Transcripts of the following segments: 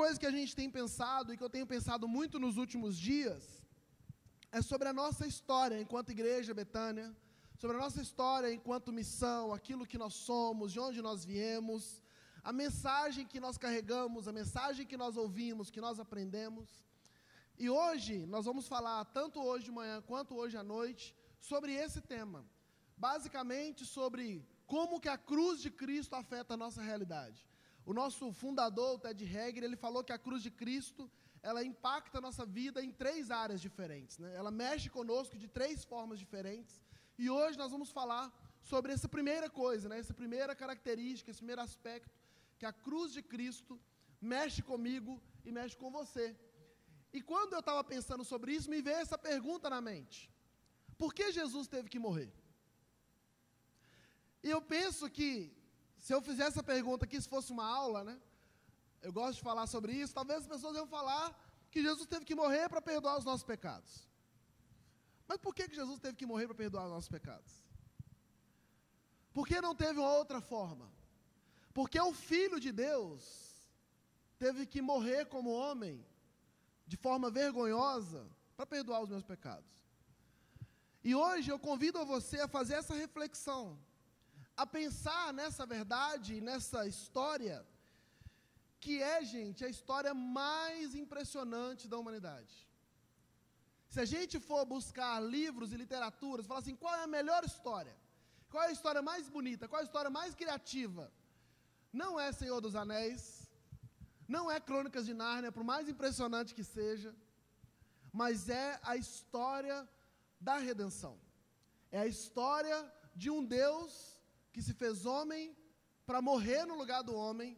coisa que a gente tem pensado, e que eu tenho pensado muito nos últimos dias, é sobre a nossa história enquanto Igreja Betânia, sobre a nossa história enquanto missão, aquilo que nós somos, de onde nós viemos, a mensagem que nós carregamos, a mensagem que nós ouvimos, que nós aprendemos. E hoje, nós vamos falar, tanto hoje de manhã quanto hoje à noite, sobre esse tema. Basicamente sobre como que a cruz de Cristo afeta a nossa realidade. O nosso fundador, o Ted Hager, ele falou que a cruz de Cristo, ela impacta a nossa vida em 3 áreas diferentes, né? Ela mexe conosco de 3 formas diferentes. E hoje nós vamos falar sobre essa primeira coisa, né? Essa primeira característica, esse primeiro aspecto, que a cruz de Cristo mexe comigo e mexe com você. E quando eu estava pensando sobre isso, me veio essa pergunta na mente: por que Jesus teve que morrer? E eu penso que, se eu fizesse essa pergunta aqui, se fosse uma aula, né? Eu gosto de falar sobre isso, talvez as pessoas iam falar que Jesus teve que morrer para perdoar os nossos pecados. Mas por que Jesus teve que morrer para perdoar os nossos pecados? Por que não teve uma outra forma? Porque o Filho de Deus teve que morrer como homem, de forma vergonhosa, para perdoar os meus pecados. E hoje eu convido você a fazer essa reflexão, a pensar nessa verdade, nessa história, que é, gente, a história mais impressionante da humanidade. Se a gente for buscar livros e literaturas, falar assim, qual é a melhor história? Qual é a história mais bonita? Qual é a história mais criativa? Não é Senhor dos Anéis, não é Crônicas de Nárnia, por mais impressionante que seja, mas é a história da redenção. É a história de um Deus que se fez homem para morrer no lugar do homem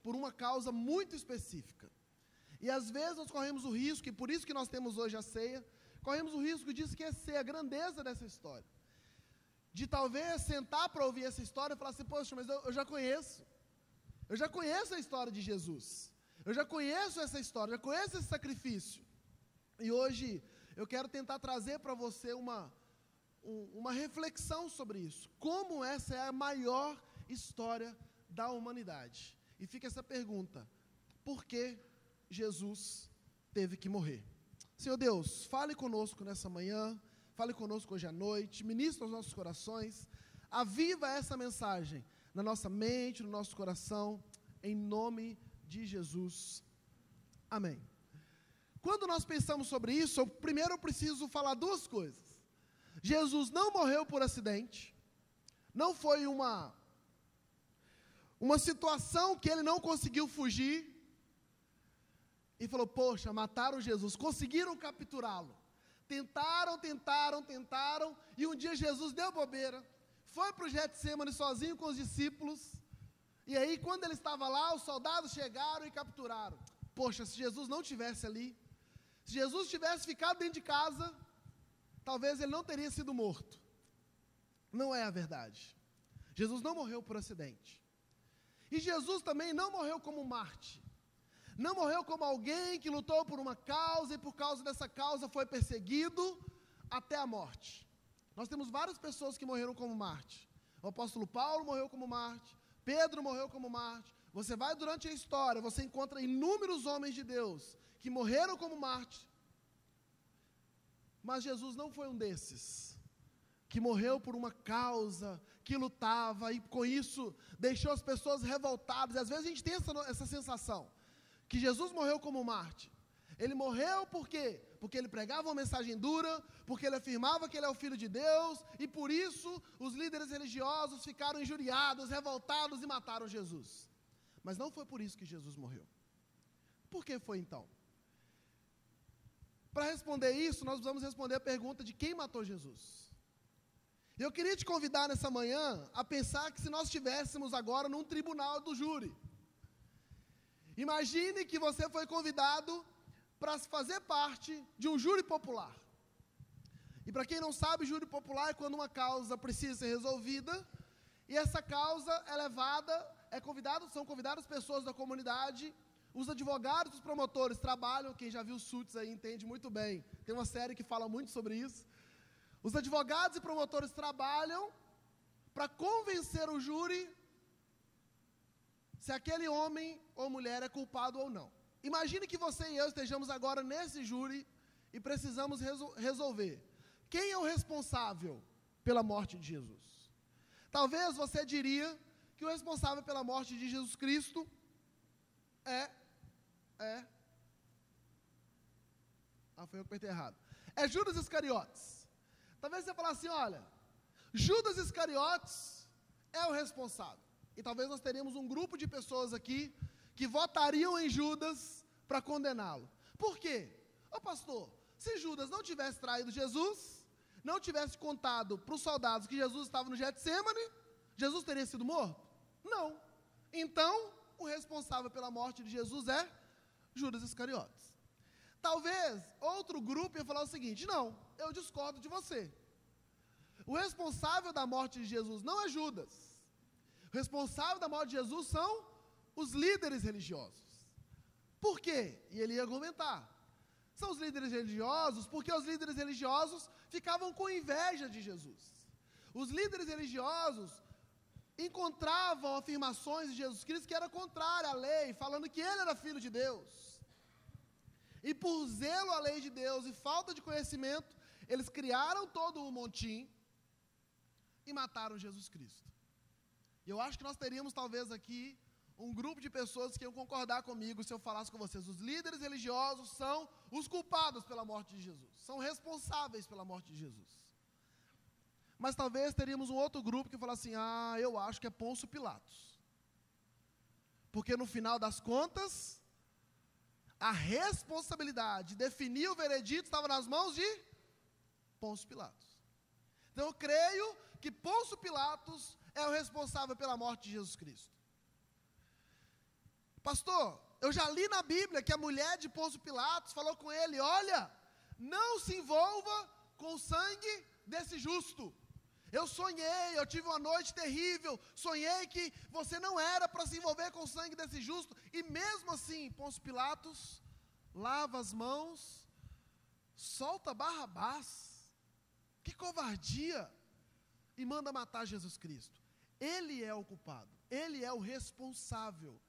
por uma causa muito específica. E às vezes nós corremos o risco, e por isso que nós temos hoje a ceia, corremos o risco de esquecer a grandeza dessa história. De talvez sentar para ouvir essa história e falar assim, poxa, mas eu já conheço. Eu já conheço a história de Jesus. Eu já conheço essa história, já conheço esse sacrifício. E hoje eu quero tentar trazer para você uma reflexão sobre isso. Como essa é a maior história da humanidade. E fica essa pergunta: por que Jesus teve que morrer? Senhor Deus, fale conosco nessa manhã, fale conosco hoje à noite, ministra aos nossos corações, aviva essa mensagem na nossa mente, no nosso coração, em nome de Jesus. Amém. Quando nós pensamos sobre isso, primeiro eu preciso falar 2 coisas. Jesus não morreu por acidente, não foi uma situação que ele não conseguiu fugir, e falou, poxa, mataram Jesus, conseguiram capturá-lo, tentaram, e um dia Jesus deu bobeira, foi para o Getsemane sozinho com os discípulos, e aí quando ele estava lá, os soldados chegaram e capturaram. Poxa, se Jesus não estivesse ali, se Jesus tivesse ficado dentro de casa, talvez ele não teria sido morto. Não é a verdade. Jesus não morreu por acidente. E Jesus também não morreu como Marte. Não morreu como alguém que lutou por uma causa e por causa dessa causa foi perseguido até a morte. Nós temos várias pessoas que morreram como Marte. O apóstolo Paulo morreu como Marte. Pedro morreu como Marte. Você vai durante a história, você encontra inúmeros homens de Deus que morreram como Marte. Mas Jesus não foi um desses, que morreu por uma causa, que lutava e com isso deixou as pessoas revoltadas. E às vezes a gente tem essa sensação, que Jesus morreu como Marte. Ele morreu por quê? Porque ele pregava uma mensagem dura, porque ele afirmava que ele é o Filho de Deus, e por isso os líderes religiosos ficaram injuriados, revoltados e mataram Jesus. Mas não foi por isso que Jesus morreu. Por que foi então? Para responder isso, nós vamos responder a pergunta de quem matou Jesus. E eu queria te convidar nessa manhã a pensar que se nós estivéssemos agora num tribunal do júri. Imagine que você foi convidado para fazer parte de um júri popular. E para quem não sabe, júri popular é quando uma causa precisa ser resolvida, e essa causa é levada, são convidadas pessoas da comunidade, os advogados, os promotores trabalham, quem já viu Suits aí entende muito bem, tem uma série que fala muito sobre isso. Os advogados e promotores trabalham para convencer o júri se aquele homem ou mulher é culpado ou não. imagine que você e eu estejamos agora nesse júri e precisamos resolver. Quem é o responsável pela morte de Jesus? Talvez você diria que o responsável pela morte de Jesus Cristo foi eu que apertei errado. É Judas Iscariotes. Talvez você falasse assim, olha, Judas Iscariotes é o responsável. E talvez nós teríamos um grupo de pessoas aqui que votariam em Judas para condená-lo. Por quê? Ô pastor, se Judas não tivesse traído Jesus, não tivesse contado para os soldados que Jesus estava no Getsêmani, Jesus teria sido morto? Não. Então, o responsável pela morte de Jesus é Judas Iscariotes. Talvez outro grupo ia falar o seguinte, não, eu discordo de você. O responsável da morte de Jesus não é Judas. O responsável da morte de Jesus são os líderes religiosos. Por quê? E ele ia argumentar. São os líderes religiosos porque os líderes religiosos ficavam com inveja de Jesus. Os líderes religiosos encontravam afirmações de Jesus Cristo que era contrária à lei, falando que ele era filho de Deus. E por zelo à lei de Deus e falta de conhecimento, eles criaram todo um montim e mataram Jesus Cristo. E eu acho que nós teríamos talvez aqui um grupo de pessoas que iam concordar comigo se eu falasse com vocês. Os líderes religiosos são os culpados pela morte de Jesus, são responsáveis pela morte de Jesus. Mas talvez teríamos um outro grupo que falasse assim, eu acho que é Pôncio Pilatos. Porque no final das contas, a responsabilidade de definir o veredito estava nas mãos de Pôncio Pilatos. Então eu creio que Pôncio Pilatos é o responsável pela morte de Jesus Cristo. Pastor, eu já li na Bíblia que a mulher de Pôncio Pilatos falou com ele, olha, não se envolva com o sangue desse justo. Eu sonhei, eu tive uma noite terrível, sonhei que você não era para se envolver com o sangue desse justo. E mesmo assim, Pôncio Pilatos lava as mãos, solta Barrabás. Que covardia! E manda matar Jesus Cristo. Ele é o culpado, ele é o responsável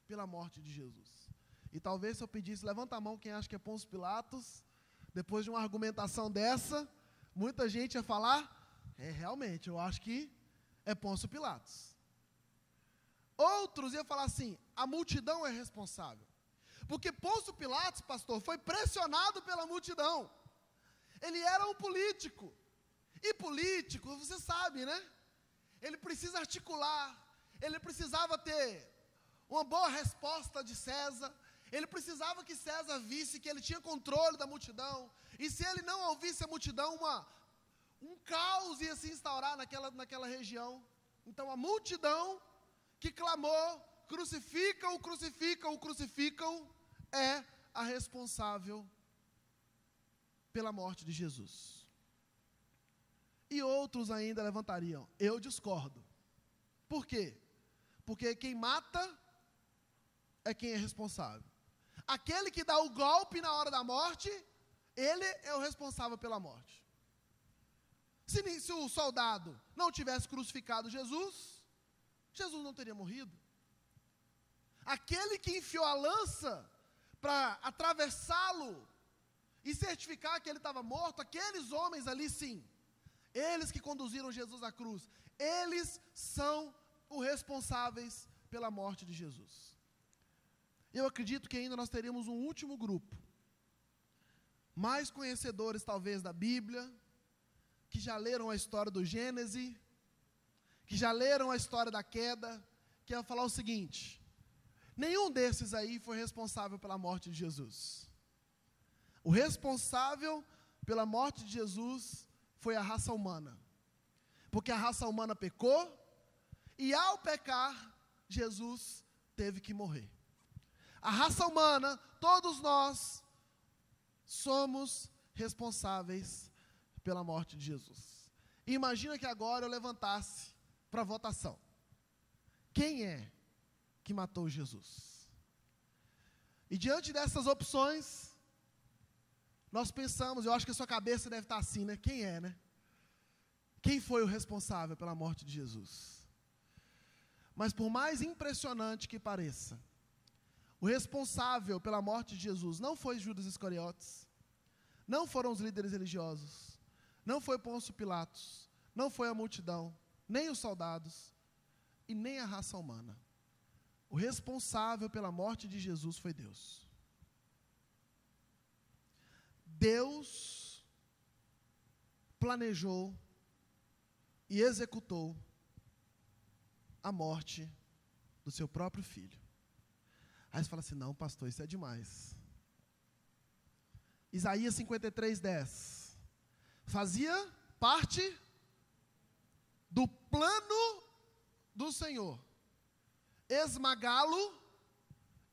pela morte de Jesus. E talvez se eu pedisse, levanta a mão quem acha que é Pôncio Pilatos, depois de uma argumentação dessa, muita gente ia falar, realmente, eu acho que é Pôncio Pilatos. Outros iam falar assim, a multidão é responsável. Porque Pôncio Pilatos, pastor, foi pressionado pela multidão. Ele era um político. E político, você sabe, né? Ele precisa articular, ele precisava ter uma boa resposta de César, ele precisava que César visse que ele tinha controle da multidão, e se ele não ouvisse a multidão, um caos ia se instaurar naquela região. Então a multidão que clamou, crucificam, crucificam, crucificam, é a responsável pela morte de Jesus. E outros ainda levantariam, eu discordo. Por quê? Porque quem mata é quem é responsável. Aquele que dá o golpe na hora da morte, ele é o responsável pela morte. Se o soldado não tivesse crucificado Jesus, Jesus não teria morrido. Aquele que enfiou a lança para atravessá-lo e certificar que ele estava morto, aqueles homens ali sim, eles que conduziram Jesus à cruz, eles são os responsáveis pela morte de Jesus. Eu acredito que ainda nós teríamos um último grupo, mais conhecedores talvez da Bíblia, que já leram a história do Gênesis, que já leram a história da queda, que ia falar o seguinte, nenhum desses aí foi responsável pela morte de Jesus. O responsável pela morte de Jesus foi a raça humana, porque a raça humana pecou, e ao pecar, Jesus teve que morrer. A raça humana, todos nós, somos responsáveis pela morte de Jesus. E imagina que agora eu levantasse para votação. Quem é que matou Jesus? E diante dessas opções, nós pensamos, eu acho que a sua cabeça deve estar assim, né? Quem é, né? Quem foi o responsável pela morte de Jesus? Mas por mais impressionante que pareça, O responsável pela morte de Jesus não foi Judas Iscariotes, não foram os líderes religiosos, não foi Pôncio Pilatos, não foi a multidão, nem os soldados e nem a raça humana. O responsável pela morte de Jesus foi Deus. Deus planejou e executou a morte do seu próprio filho. Aí você fala assim, não, pastor, isso é demais. Isaías 53:10 fazia parte do plano do Senhor esmagá-lo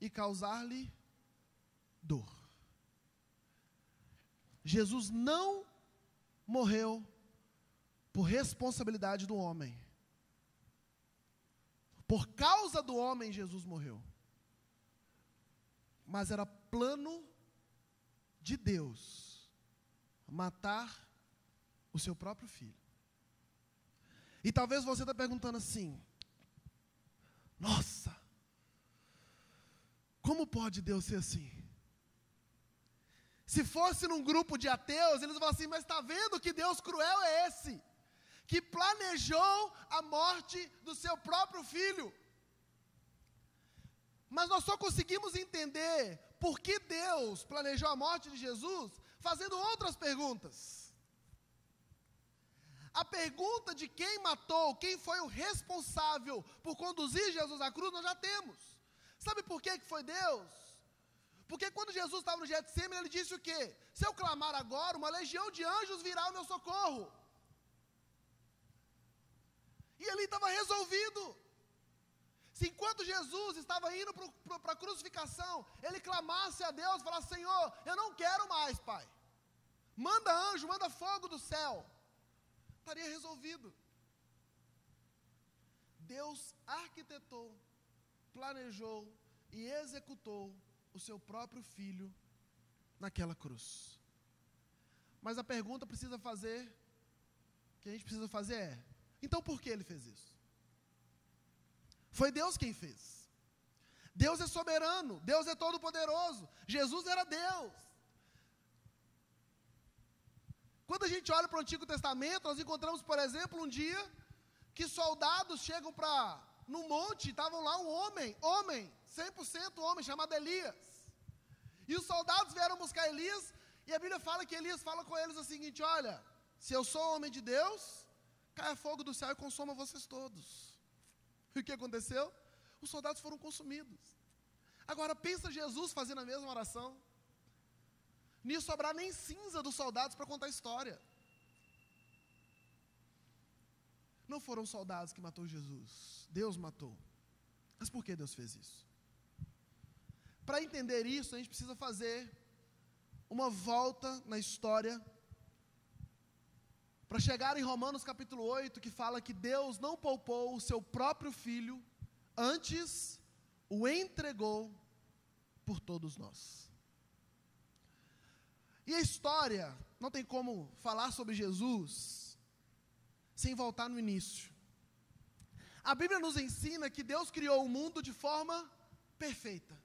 e causar-lhe dor. Jesus não morreu por responsabilidade do homem. Por causa do homem, Jesus morreu. Mas era plano de Deus matar o seu próprio filho. E talvez você está perguntando assim, nossa, como pode Deus ser assim? Se fosse num grupo de ateus, eles vão assim, mas está vendo que Deus cruel é esse? Que planejou a morte do seu próprio filho. Mas nós só conseguimos entender por que Deus planejou a morte de Jesus fazendo outras perguntas. A pergunta de quem matou, quem foi o responsável por conduzir Jesus à cruz, nós já temos. Sabe por que foi Deus? Porque quando Jesus estava no Getsêmani, ele disse o quê? Se eu clamar agora, uma legião de anjos virá ao meu socorro. E ali estava resolvido. Se enquanto Jesus estava indo para a crucificação, ele clamasse a Deus, falasse, Senhor, eu não quero mais, Pai. Manda anjo, manda fogo do céu. Estaria resolvido. Deus arquitetou, planejou e executou o seu próprio filho naquela cruz. Mas a pergunta que a gente precisa fazer é, então por que ele fez isso? Foi Deus quem fez. Deus é soberano, Deus é todo-poderoso, Jesus era Deus. Quando a gente olha para o Antigo Testamento, nós encontramos, por exemplo, um dia que soldados chegam no monte, estavam lá um homem, 100% homem, chamado Elias. E os soldados vieram buscar Elias, e a Bíblia fala que Elias fala com eles o seguinte, olha, se eu sou homem de Deus, caia fogo do céu e consuma vocês todos. E o que aconteceu? Os soldados foram consumidos. Agora pensa Jesus fazendo a mesma oração. Não ia sobrar nem cinza dos soldados para contar a história. Não foram os soldados que matou Jesus, Deus matou. Mas por que Deus fez isso? Para entender isso, a gente precisa fazer uma volta na história, para chegar em Romanos capítulo 8, que fala que Deus não poupou o seu próprio filho, antes o entregou por todos nós. E a história, não tem como falar sobre Jesus sem voltar no início. A Bíblia nos ensina que Deus criou o mundo de forma perfeita.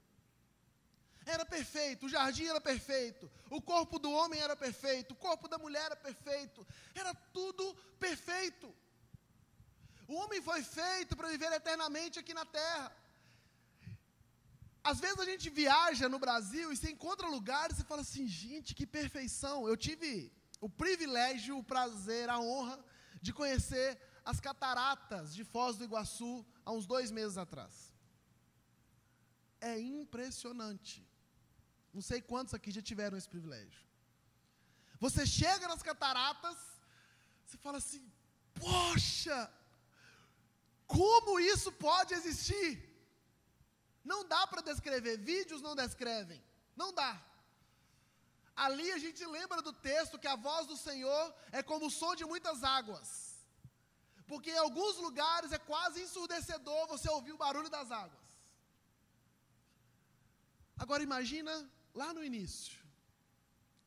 Era perfeito, o jardim era perfeito, o corpo do homem era perfeito, o corpo da mulher era perfeito, era tudo perfeito. O homem foi feito para viver eternamente aqui na terra. Às vezes a gente viaja no Brasil e você encontra lugares e fala assim, gente, que perfeição. Eu tive o privilégio, o prazer, a honra de conhecer as cataratas de Foz do Iguaçu há uns 2 meses atrás. É impressionante. Não sei quantos aqui já tiveram esse privilégio. Você chega nas cataratas, você fala assim, poxa, como isso pode existir? Não dá para descrever, vídeos não descrevem, não dá. Ali a gente lembra do texto que a voz do Senhor é como o som de muitas águas. Porque em alguns lugares é quase ensurdecedor você ouvir o barulho das águas. Agora imagina lá no início,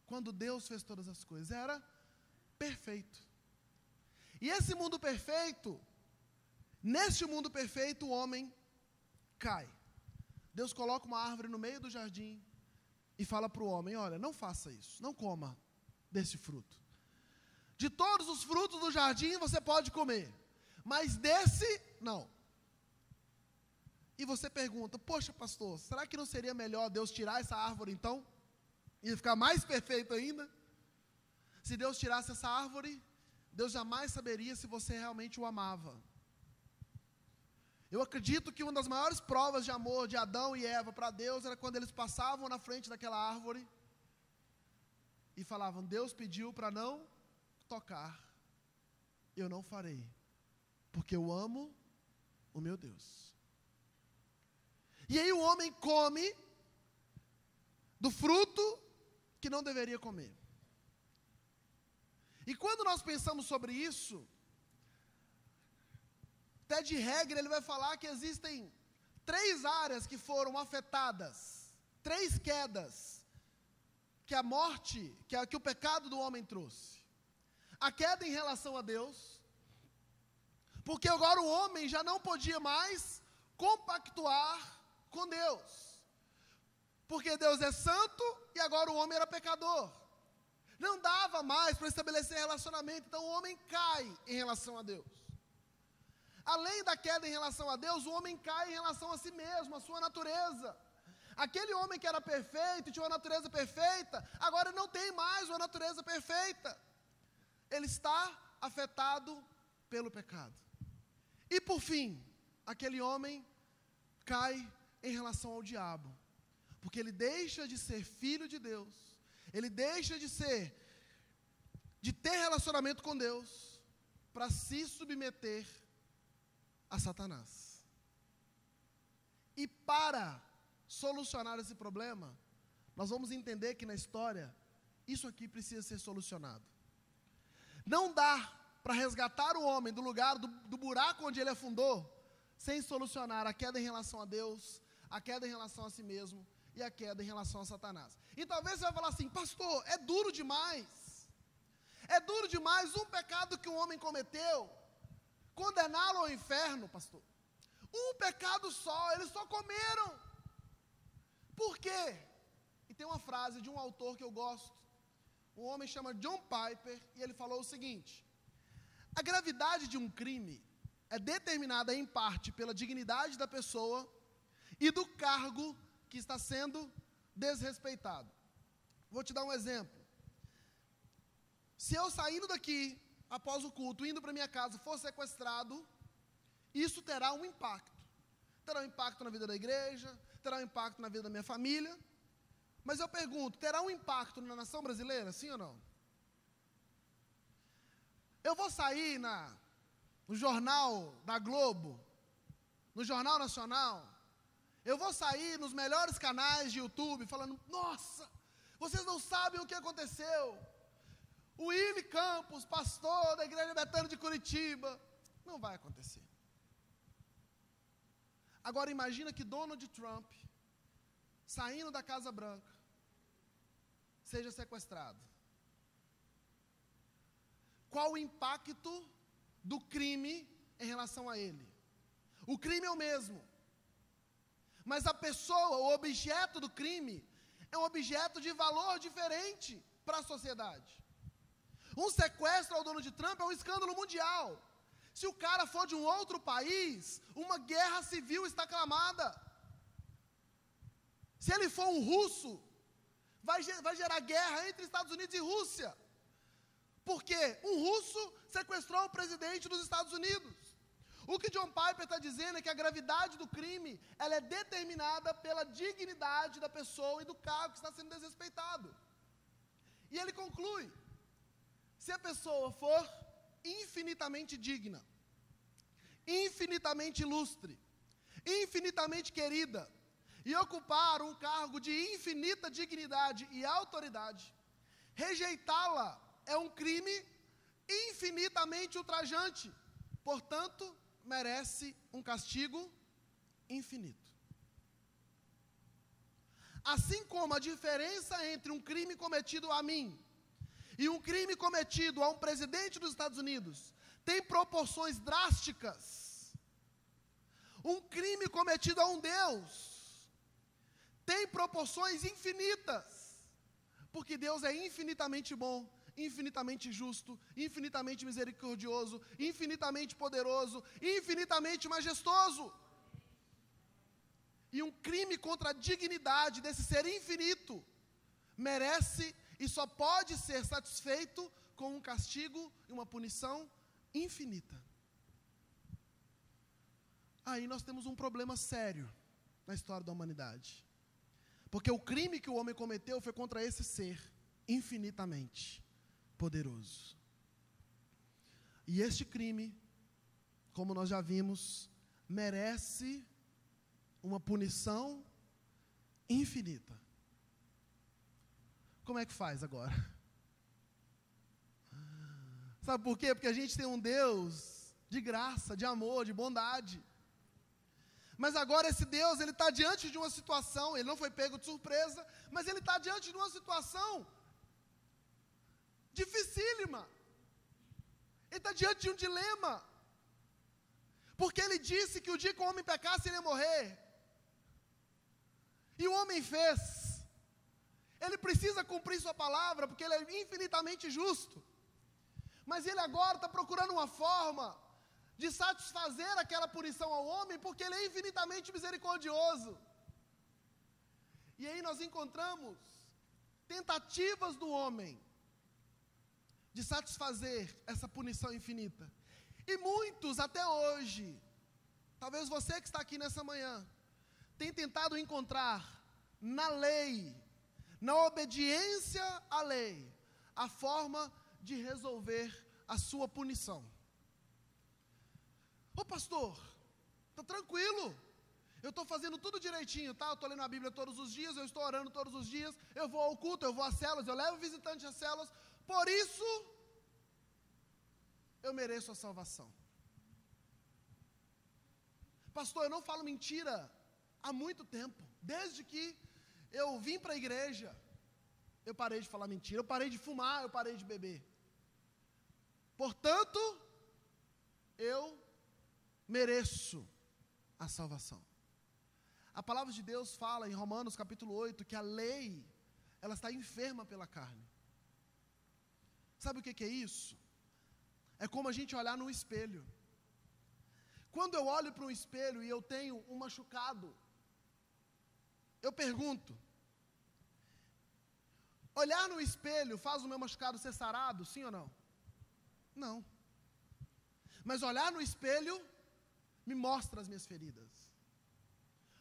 quando Deus fez todas as coisas, era perfeito. E esse mundo perfeito, neste mundo perfeito o homem cai. Deus coloca uma árvore no meio do jardim e fala para o homem, olha, não faça isso, não coma desse fruto. De todos os frutos do jardim você pode comer, mas desse, não. E você pergunta, poxa pastor, será que não seria melhor Deus tirar essa árvore então? E ficar mais perfeito ainda? Se Deus tirasse essa árvore, Deus jamais saberia se você realmente o amava. Eu acredito que uma das maiores provas de amor de Adão e Eva para Deus era quando eles passavam na frente daquela árvore e falavam, Deus pediu para não tocar, eu não farei, porque eu amo o meu Deus. E aí o homem come do fruto que não deveria comer. E quando nós pensamos sobre isso, até de regra ele vai falar que existem 3 áreas que foram afetadas, 3 quedas, que a morte, que o pecado do homem trouxe. A queda em relação a Deus, porque agora o homem já não podia mais compactuar com Deus, porque Deus é santo e agora o homem era pecador. Não dava mais para estabelecer relacionamento, então o homem cai em relação a Deus. Além da queda em relação a Deus, o homem cai em relação a si mesmo, a sua natureza. Aquele homem que era perfeito, tinha uma natureza perfeita, agora não tem mais uma natureza perfeita. Ele está afetado pelo pecado. E por fim, aquele homem cai em relação ao diabo, porque ele deixa de ser filho de Deus, ele deixa de ter relacionamento com Deus, para se submeter a Satanás. E para solucionar esse problema, nós vamos entender que na história, isso aqui precisa ser solucionado. Não dá para resgatar o homem do lugar, do buraco onde ele afundou, sem solucionar a queda em relação a Deus, a queda em relação a si mesmo e a queda em relação a Satanás. E talvez você vai falar assim, pastor, é duro demais. É duro demais um pecado que um homem cometeu, condená-lo ao inferno, pastor. Um pecado só, eles só comeram. Por quê? E tem uma frase de um autor que eu gosto, um homem chama John Piper, e ele falou o seguinte: a gravidade de um crime é determinada em parte pela dignidade da pessoa e do cargo que está sendo desrespeitado. Vou te dar um exemplo. Se eu saindo daqui, após o culto, indo para minha casa, for sequestrado, isso terá um impacto. Terá um impacto na vida da igreja, terá um impacto na vida da minha família. Mas eu pergunto, terá um impacto na nação brasileira, sim ou não? Eu vou sair no jornal da Globo, no Jornal Nacional, eu vou sair nos melhores canais de YouTube falando, nossa, vocês não sabem o que aconteceu. O Willy Campos, pastor da Igreja Betânia de Curitiba. Não vai acontecer. Agora imagina que Donald Trump, saindo da Casa Branca, seja sequestrado. Qual o impacto do crime em relação a ele? O crime é o mesmo, mas a pessoa, o objeto do crime, é um objeto de valor diferente para a sociedade. Um sequestro ao Donald Trump é um escândalo mundial. Se o cara for de um outro país, uma guerra civil está clamada. Se ele for um russo, vai gerar guerra entre Estados Unidos e Rússia. Porque um russo sequestrou o presidente dos Estados Unidos. O que John Piper está dizendo é que a gravidade do crime, ela é determinada pela dignidade da pessoa e do cargo que está sendo desrespeitado. E ele conclui, se a pessoa for infinitamente digna, infinitamente ilustre, infinitamente querida, e ocupar um cargo de infinita dignidade e autoridade, rejeitá-la é um crime infinitamente ultrajante, portanto, merece um castigo infinito. Assim como a diferença entre um crime cometido a mim e um crime cometido a um presidente dos Estados Unidos tem proporções drásticas, um crime cometido a um Deus tem proporções infinitas, porque Deus é infinitamente bom, infinitamente justo, infinitamente misericordioso, infinitamente poderoso, infinitamente majestoso. E um crime contra a dignidade desse ser infinito merece e só pode ser satisfeito com um castigo e uma punição infinita. Aí nós temos um problema sério na história da humanidade. Porque o crime que o homem cometeu foi contra esse ser infinitamente poderoso. E este crime, como nós já vimos, merece uma punição infinita. Como é que faz agora? Sabe por quê? Porque a gente tem um Deus de graça, de amor, de bondade. Mas agora esse Deus, ele está diante de uma situação, ele não foi pego de surpresa, mas ele está diante de uma situação dificílima. Ele está diante de um dilema. Porque ele disse que o dia que o homem pecasse, ele ia morrer. E o homem fez. Ele precisa cumprir sua palavra, porque ele é infinitamente justo. Mas ele agora está procurando uma forma de satisfazer aquela punição ao homem, porque ele é infinitamente misericordioso. E aí nós encontramos tentativas do homem de satisfazer essa punição infinita. E muitos até hoje, talvez você que está aqui nessa manhã, tem tentado encontrar na lei, na obediência à lei, a forma de resolver a sua punição. Ô pastor, está tranquilo, eu estou fazendo tudo direitinho, tá? Eu estou lendo a Bíblia todos os dias, eu estou orando todos os dias, eu vou ao culto, eu vou às células, eu levo visitante às células, por isso eu mereço a salvação. Pastor, eu não falo mentira há muito tempo, desde que eu vim para a igreja, eu parei de falar mentira, eu parei de fumar, eu parei de beber. Portanto, eu mereço a salvação. A palavra de Deus fala em Romanos capítulo 8 que a lei, ela está enferma pela carne. Sabe o que é isso? É como a gente olhar no espelho. Quando eu olho para um espelho e eu tenho um machucado, eu pergunto, olhar no espelho faz o meu machucado ser sarado, sim ou não? Não. Mas olhar no espelho me mostra as minhas feridas.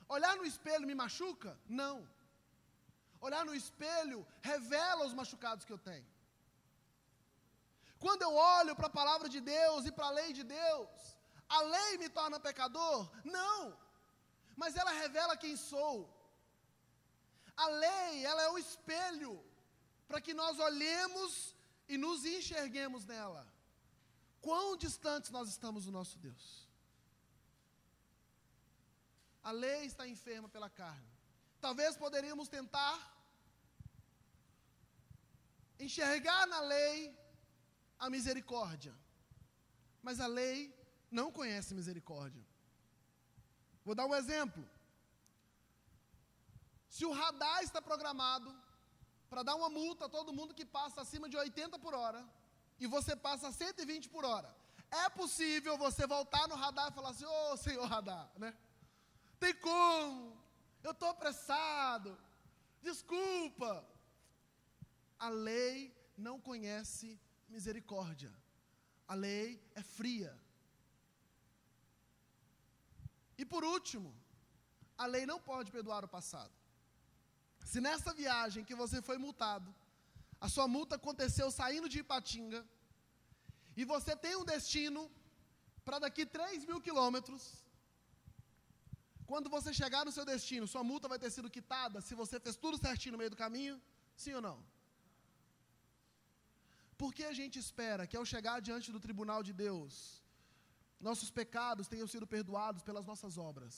Olhar no espelho me machuca? Não. Olhar no espelho revela os machucados que eu tenho. Quando eu olho para a palavra de Deus e para a lei de Deus, a lei me torna pecador? Não. Mas ela revela quem sou. A lei, ela é o espelho para que nós olhemos e nos enxerguemos nela. Quão distantes nós estamos do nosso Deus. A lei está enferma pela carne. Talvez poderíamos tentar enxergar na lei a misericórdia. Mas a lei não conhece misericórdia. Vou dar um exemplo. Se o radar está programado para dar uma multa a todo mundo que passa acima de 80 por hora, e você passa 120 por hora, é possível você voltar no radar e falar assim, ô senhor radar, né? Tem como? Eu estou apressado, desculpa. A lei não conhece misericórdia. A lei é fria. E por último, a lei não pode perdoar o passado. Se nessa viagem que você foi multado, a sua multa aconteceu saindo de Ipatinga, e você tem um destino para daqui 3.000 quilômetros, quando você chegar no seu destino, sua multa vai ter sido quitada se você fez tudo certinho no meio do caminho? Sim ou não? Por que a gente espera que ao chegar diante do tribunal de Deus, nossos pecados tenham sido perdoados pelas nossas obras,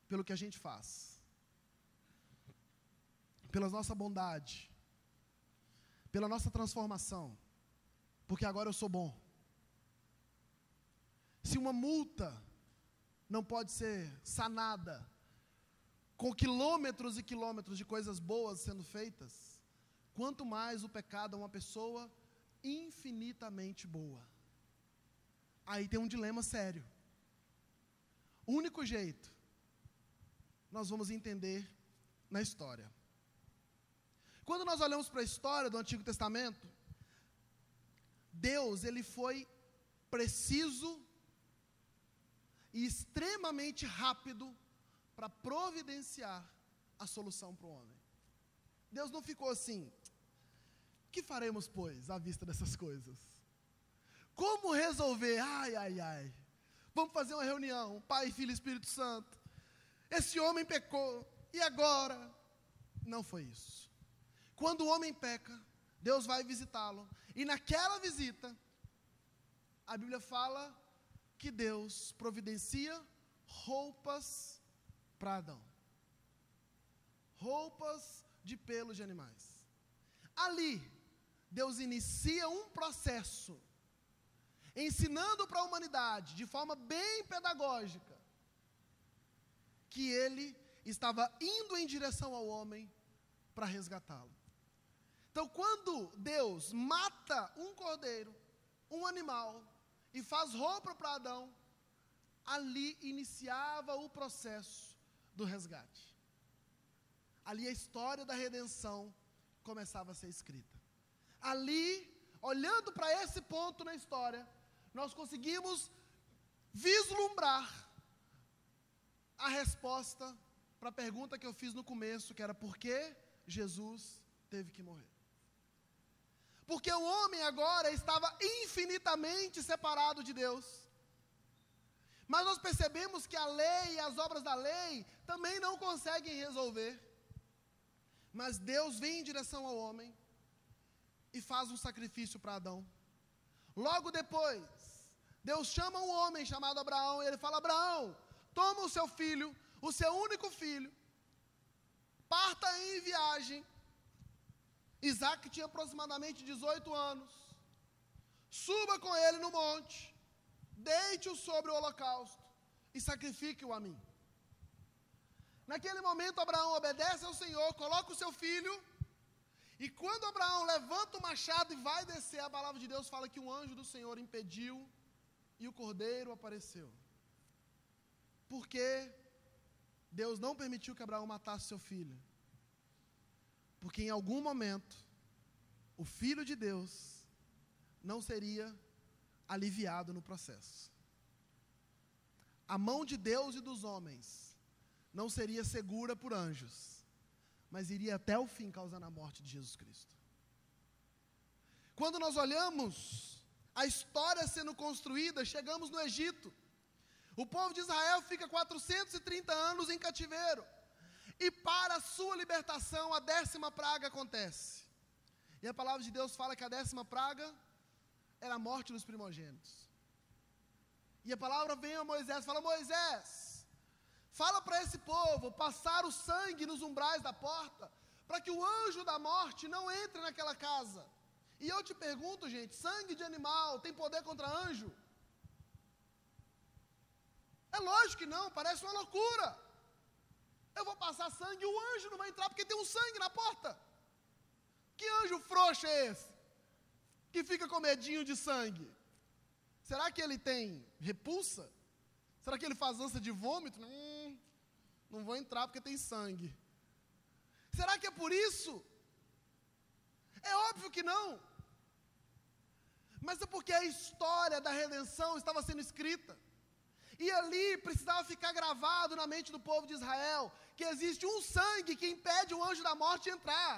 pelo que a gente faz, pela nossa bondade, pela nossa transformação, porque agora eu sou bom? Se uma multa não pode ser sanada com quilômetros e quilômetros de coisas boas sendo feitas, quanto mais o pecado é uma pessoa infinitamente boa. Aí tem um dilema sério. O único jeito, nós vamos entender na história. Quando nós olhamos para a história do Antigo Testamento, Deus, ele foi preciso e extremamente rápido para providenciar a solução para o homem. Deus não ficou assim: que faremos, pois, à vista dessas coisas? Como resolver? Ai, ai, ai. Vamos fazer uma reunião, Pai, Filho e Espírito Santo. Esse homem pecou, e agora? Não foi isso. Quando o homem peca, Deus vai visitá-lo, e naquela visita, a Bíblia fala que Deus providencia roupas para Adão. Roupas de pelos de animais. Ali, Deus inicia um processo, ensinando para a humanidade, de forma bem pedagógica, que ele estava indo em direção ao homem para resgatá-lo. Então, quando Deus mata um cordeiro, um animal, e faz roupa para Adão, ali iniciava o processo do resgate. Ali a história da redenção começava a ser escrita. Ali, olhando para esse ponto na história, nós conseguimos vislumbrar a resposta para a pergunta que eu fiz no começo, que era: por que Jesus teve que morrer? Porque o homem agora estava infinitamente separado de Deus. Mas nós percebemos que a lei e as obras da lei também não conseguem resolver. Mas Deus vem em direção ao homem e faz um sacrifício para Adão. Logo depois, Deus chama um homem chamado Abraão, e ele fala: Abraão, toma o seu filho, o seu único filho, parta em viagem. Isaac tinha aproximadamente 18 anos. Suba com ele no monte, deite-o sobre o holocausto e sacrifique-o a mim. Naquele momento, Abraão obedece ao Senhor, coloca o seu filho, e quando Abraão levanta o machado e vai descer, a palavra de Deus fala que um anjo do Senhor impediu e o cordeiro apareceu. Porque Deus não permitiu que Abraão matasse seu filho. Porque em algum momento, o Filho de Deus não seria aliviado no processo. A mão de Deus e dos homens não seria segura por anjos, mas iria até o fim causando a morte de Jesus Cristo. Quando nós olhamos a história sendo construída, chegamos no Egito. O povo de Israel fica 430 anos em cativeiro. E para a sua libertação, a 10ª praga acontece. E a palavra de Deus fala que a 10ª praga era a morte dos primogênitos. E a palavra vem a Moisés, fala: Moisés, fala para esse povo passar o sangue nos umbrais da porta, para que o anjo da morte não entre naquela casa. E eu te pergunto, gente, sangue de animal tem poder contra anjo? É lógico que não, parece uma loucura. Eu vou passar sangue e o anjo não vai entrar porque tem um sangue na porta. Que anjo frouxo é esse? Que fica com medinho de sangue? Será que ele tem repulsa? Será que ele faz ânsia de vômito? Não vou entrar porque tem sangue. Será que é por isso? É óbvio que não. Mas é porque a história da redenção estava sendo escrita. E ali precisava ficar gravado na mente do povo de Israel que existe um sangue que impede o anjo da morte de entrar.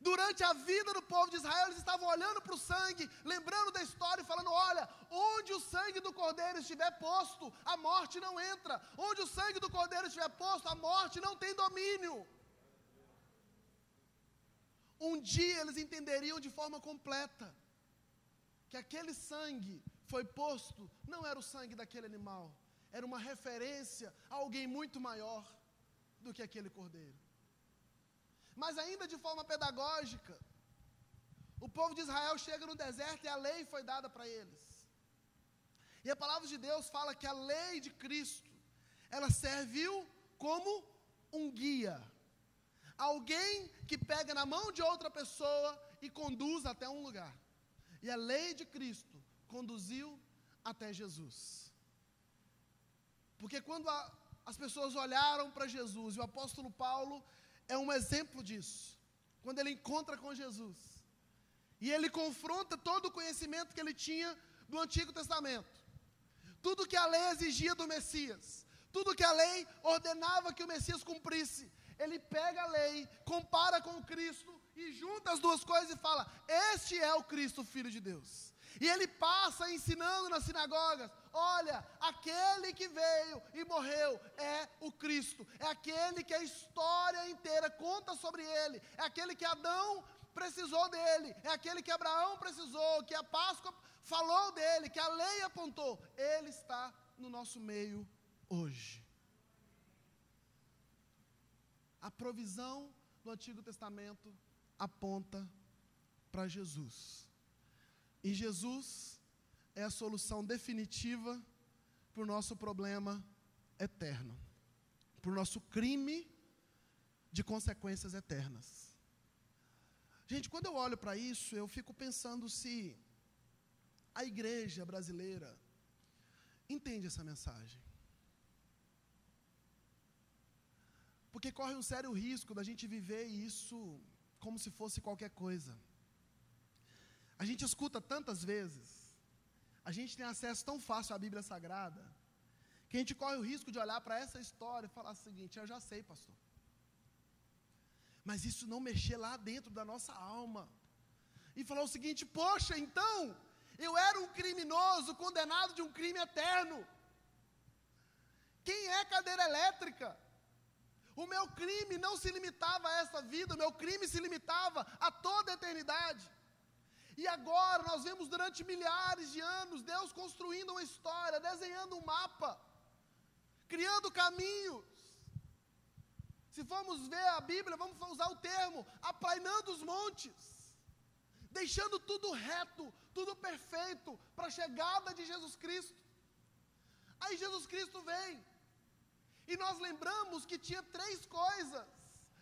Durante a vida do povo de Israel, eles estavam olhando para o sangue, lembrando da história e falando: olha, onde o sangue do cordeiro estiver posto, a morte não entra. Onde o sangue do cordeiro estiver posto, a morte não tem domínio. Um dia eles entenderiam de forma completa que aquele sangue foi posto, não era o sangue daquele animal, era uma referência a alguém muito maior do que aquele cordeiro. Mas ainda de forma pedagógica, o povo de Israel chega no deserto e a lei foi dada para eles. E a palavra de Deus fala que a lei de Cristo, ela serviu como um guia. Alguém que pega na mão de outra pessoa e conduz até um lugar. E a lei de Cristo conduziu até Jesus. Porque quando as pessoas olharam para Jesus, e o apóstolo Paulo é um exemplo disso, quando ele encontra com Jesus, e ele confronta todo o conhecimento que ele tinha do Antigo Testamento, tudo que a lei exigia do Messias, tudo que a lei ordenava que o Messias cumprisse, ele pega a lei, compara com Cristo, e junta as duas coisas e fala, este é o Cristo, Filho de Deus. E ele passa ensinando nas sinagogas, olha, aquele que veio e morreu é o Cristo, é aquele que a história inteira conta sobre ele, é aquele que Adão precisou dele, é aquele que Abraão precisou, que a Páscoa falou dele, que a lei apontou, ele está no nosso meio hoje. A provisão do Antigo Testamento aponta para Jesus. E Jesus é a solução definitiva para o nosso problema eterno, para o nosso crime de consequências eternas. Gente, quando eu olho para isso, eu fico pensando se a igreja brasileira entende essa mensagem. Porque corre um sério risco da gente viver isso como se fosse qualquer coisa. A gente escuta tantas vezes, a gente tem acesso tão fácil à Bíblia Sagrada, que a gente corre o risco de olhar para essa história e falar o seguinte, eu já sei, pastor. Mas isso não mexer lá dentro da nossa alma. E falar o seguinte, poxa, então, eu era um criminoso condenado de um crime eterno. Quem é cadeira elétrica? O meu crime não se limitava a essa vida, o meu crime se limitava a toda a eternidade. E agora nós vemos durante milhares de anos Deus construindo uma história, desenhando um mapa, criando caminhos. Se formos ver a Bíblia, vamos usar o termo, aplainando os montes, deixando tudo reto, tudo perfeito, para a chegada de Jesus Cristo. Aí Jesus Cristo vem, e nós lembramos que tinha 3 coisas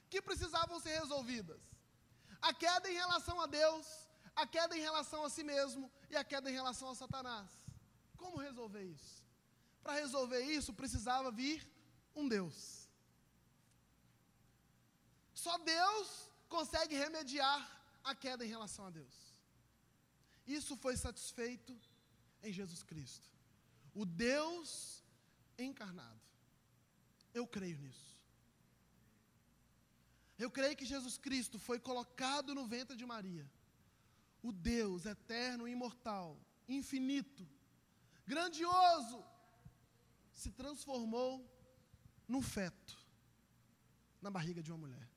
que precisavam ser resolvidas: a queda em relação a Deus, a queda em relação a si mesmo e a queda em relação a Satanás. Como resolver isso? Para resolver isso, precisava vir um Deus. Só Deus consegue remediar a queda em relação a Deus. Isso foi satisfeito em Jesus Cristo, o Deus encarnado. Eu creio nisso. Eu creio que Jesus Cristo foi colocado no ventre de Maria. O Deus eterno, imortal, infinito, grandioso, se transformou num feto na barriga de uma mulher,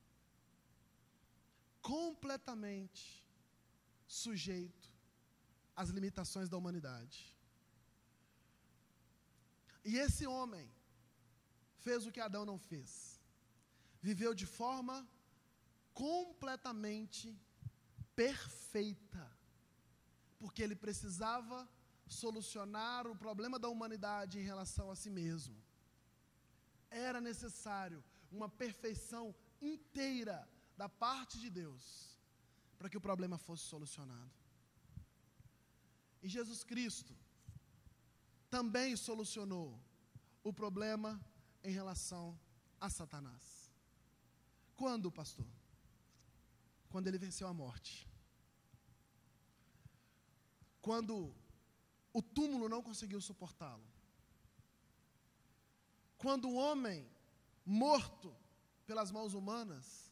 completamente sujeito às limitações da humanidade. E esse homem fez o que Adão não fez, viveu de forma completamente perfeita, porque ele precisava solucionar o problema da humanidade em relação a si mesmo. Era necessário uma perfeição inteira da parte de Deus para que o problema fosse solucionado. E Jesus Cristo também solucionou o problema em relação a Satanás. Quando, pastor? Quando ele venceu a morte. Quando o túmulo não conseguiu suportá-lo. Quando o homem morto pelas mãos humanas,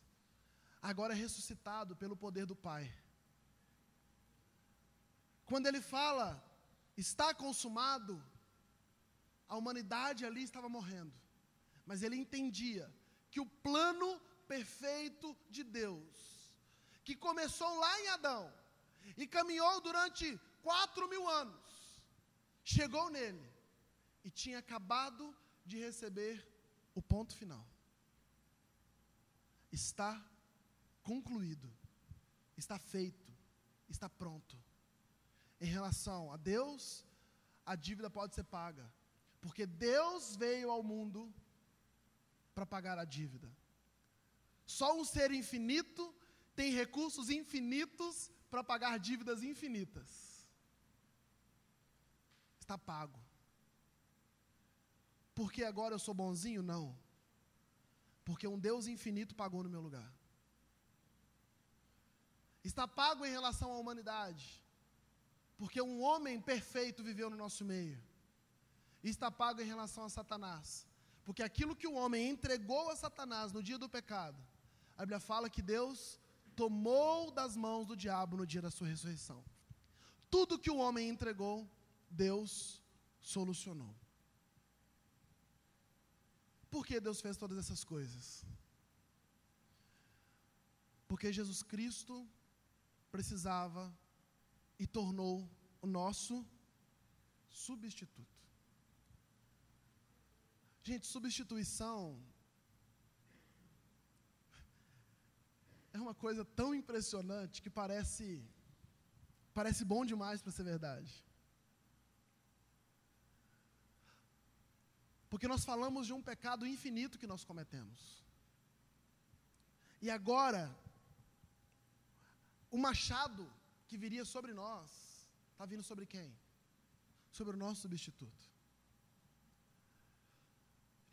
agora é ressuscitado pelo poder do Pai. Quando ele fala, está consumado, a humanidade ali estava morrendo. Mas ele entendia que o plano perfeito de Deus, que começou lá em Adão, e caminhou durante 4.000 anos, chegou nele, e tinha acabado de receber o ponto final. Está concluído, está feito, está pronto. Em relação a Deus, a dívida pode ser paga, porque Deus veio ao mundo para pagar a dívida. Só um ser infinito tem recursos infinitos para pagar dívidas infinitas. Está pago. Porque agora eu sou bonzinho? Não. Porque um Deus infinito pagou no meu lugar. Está pago em relação à humanidade. Porque um homem perfeito viveu no nosso meio. E está pago em relação a Satanás. Porque aquilo que o homem entregou a Satanás no dia do pecado, a Bíblia fala que Deus tomou das mãos do diabo no dia da sua ressurreição. Tudo que o homem entregou, Deus solucionou. Por que Deus fez todas essas coisas? Porque Jesus Cristo precisava e tornou o nosso substituto. Gente, substituição é uma coisa tão impressionante que parece bom demais para ser verdade. Porque nós falamos de um pecado infinito que nós cometemos. E agora, o machado que viria sobre nós, está vindo sobre quem? Sobre o nosso substituto.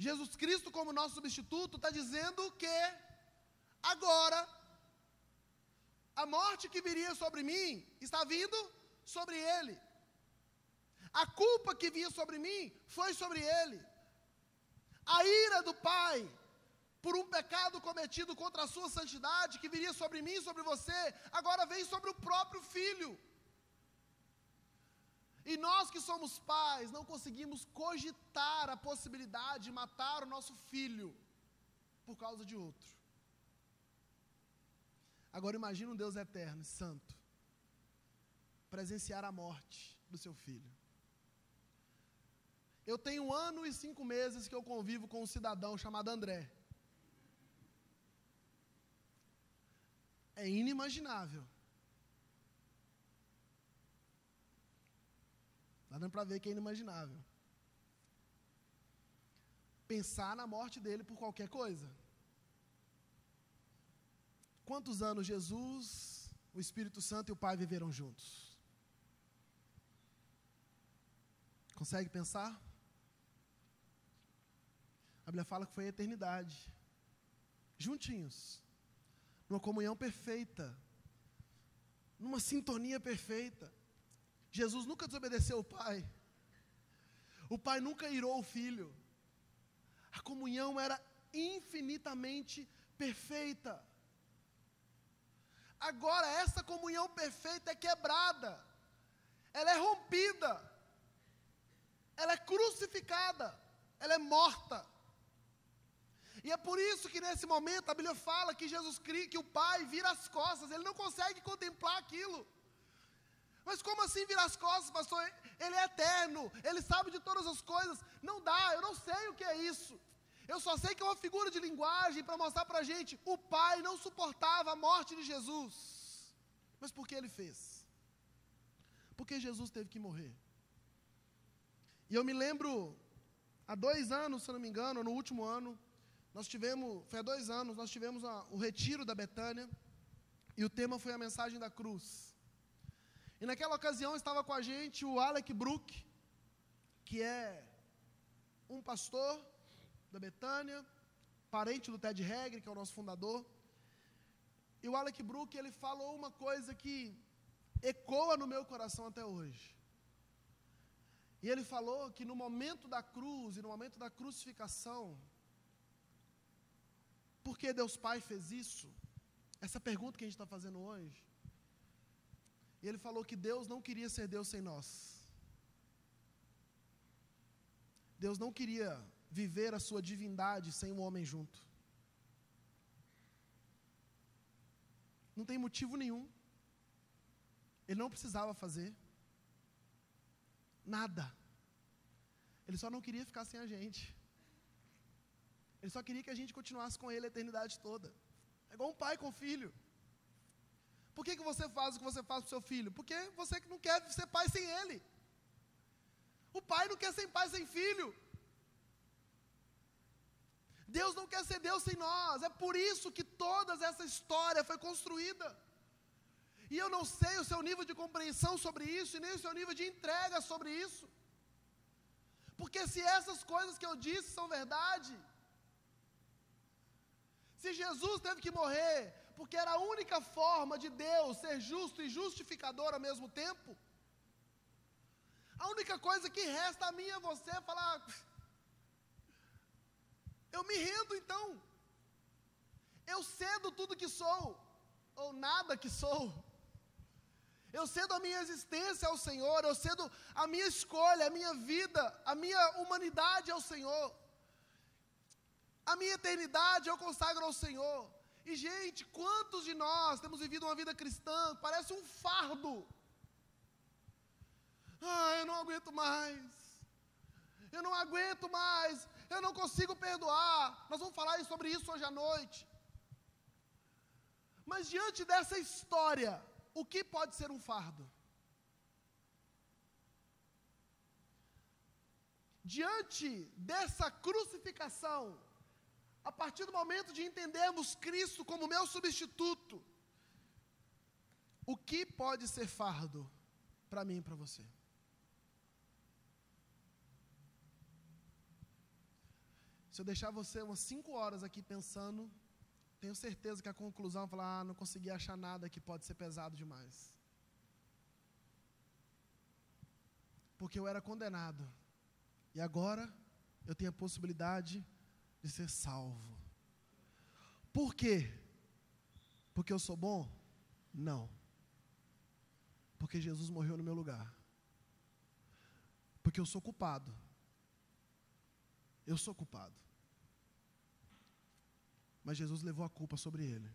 Jesus Cristo, como nosso substituto, está dizendo que agora a morte que viria sobre mim está vindo sobre ele. A culpa que vinha sobre mim foi sobre ele. A ira do Pai por um pecado cometido contra a sua santidade, que viria sobre mim e sobre você, agora vem sobre o próprio Filho. E nós que somos pais, não conseguimos cogitar a possibilidade de matar o nosso filho por causa de outro. Agora imagine um Deus eterno e santo presenciar a morte do seu filho. Eu tenho 1 ano e 5 meses que eu convivo com um cidadão chamado André. É inimaginável. Está dando para ver que é inimaginável. Pensar na morte dele por qualquer coisa. Quantos anos Jesus, o Espírito Santo e o Pai viveram juntos? Consegue pensar? A Bíblia fala que foi a eternidade. Juntinhos. Numa comunhão perfeita. Numa sintonia perfeita. Jesus nunca desobedeceu o Pai. O Pai nunca irou o Filho. A comunhão era infinitamente perfeita. Agora essa comunhão perfeita é quebrada. Ela é rompida. Ela é crucificada. Ela é morta. E é por isso que nesse momento a Bíblia fala que que o Pai vira as costas. Ele não consegue contemplar aquilo. Mas como assim virar as costas, pastor? Ele é eterno, ele sabe de todas as coisas. Não dá, eu não sei o que é isso. Eu só sei que é uma figura de linguagem para mostrar para a gente. O Pai não suportava a morte de Jesus. Mas por que ele fez? Porque Jesus teve que morrer. E eu me lembro, há 2 anos, se eu não me engano, no último ano, foi há 2 anos, nós tivemos o retiro da Betânia, e o tema foi a mensagem da cruz. E naquela ocasião estava com a gente o Alec Brook, que é um pastor da Betânia, parente do Ted Haggard, que é o nosso fundador. E o Alec Brook, ele falou uma coisa que ecoa no meu coração até hoje. E ele falou que no momento da cruz e no momento da crucificação, por que Deus Pai fez isso? Essa pergunta que a gente está fazendo hoje. E ele falou que Deus não queria ser Deus sem nós. Deus não queria viver a sua divindade sem um homem junto. Não tem motivo nenhum. Ele não precisava fazer nada. Ele só não queria ficar sem a gente. Ele só queria que a gente continuasse com ele a eternidade toda. É igual um pai com filho. Por que você faz o que você faz para o seu filho? Porque você não quer ser pai sem ele. O pai não quer ser pai sem filho. Deus não quer ser Deus sem nós. É por isso que toda essa história foi construída. E eu não sei o seu nível de compreensão sobre isso, e nem o seu nível de entrega sobre isso. Porque se essas coisas que eu disse são verdade, se Jesus teve que morrer, porque era a única forma de Deus ser justo e justificador ao mesmo tempo, a única coisa que resta a mim e a você é falar: eu me rendo então. Eu cedo tudo que sou, ou nada que sou. Eu cedo a minha existência ao Senhor, eu cedo a minha escolha, a minha vida, a minha humanidade ao Senhor. A minha eternidade eu consagro ao Senhor. E, gente, quantos de nós temos vivido uma vida cristã que parece um fardo? Eu não aguento mais. Eu não aguento mais. Eu não consigo perdoar. Nós vamos falar sobre isso hoje à noite. Mas diante dessa história, o que pode ser um fardo? Diante dessa crucificação, a partir do momento de entendermos Cristo como meu substituto, o que pode ser fardo para mim e para você? Se eu deixar você umas 5 horas aqui pensando, tenho certeza que a conclusão é falar: não consegui achar nada que pode ser pesado demais. Porque eu era condenado, e agora eu tenho a possibilidade de ser salvo. Por quê? Porque eu sou bom? Não. Porque Jesus morreu no meu lugar. Porque eu sou culpado. Eu sou culpado. Mas Jesus levou a culpa sobre ele.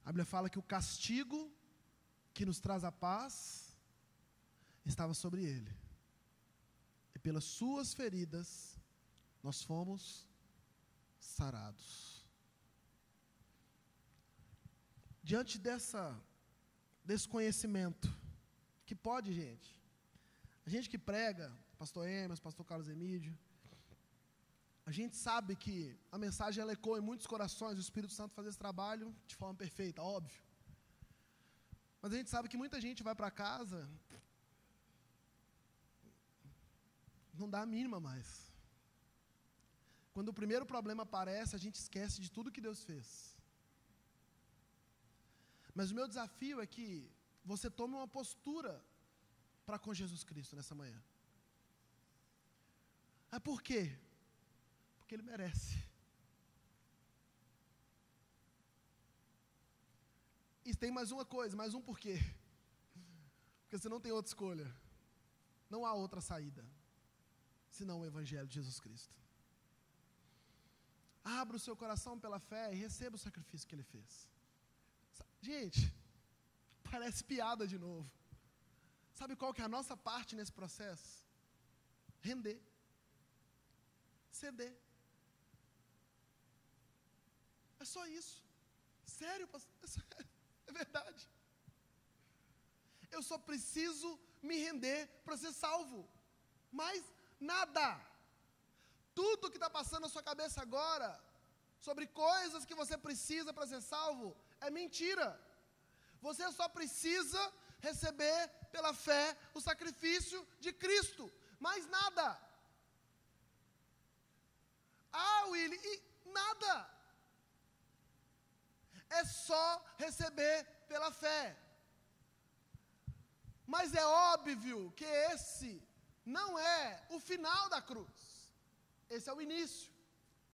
A Bíblia fala que o castigo que nos traz a paz estava sobre ele. E pelas suas feridas nós fomos sarados. Diante desse conhecimento, que pode, gente, a gente que prega, pastor Emerson, pastor Carlos Emídio, a gente sabe que a mensagem ela ecoa em muitos corações, o Espírito Santo faz esse trabalho de forma perfeita, óbvio. Mas a gente sabe que muita gente vai para casa, não dá a mínima mais. Quando o primeiro problema aparece, a gente esquece de tudo que Deus fez. Mas o meu desafio é que você tome uma postura para com Jesus Cristo nessa manhã. Por quê? Porque Ele merece. E tem mais uma coisa, mais um porquê. Porque você não tem outra escolha. Não há outra saída, senão o Evangelho de Jesus Cristo. Abra o seu coração pela fé e receba o sacrifício que Ele fez. Gente, parece piada de novo. Sabe qual que é a nossa parte nesse processo? Render. Ceder. É só isso. Sério, pastor? É verdade. Eu só preciso me render para ser salvo. Mais nada. Tudo que está passando na sua cabeça agora, sobre coisas que você precisa para ser salvo, é mentira. Você só precisa receber pela fé o sacrifício de Cristo. Mais nada. Willy, nada. É só receber pela fé. Mas é óbvio que esse não é o final da cruz. Esse é o início.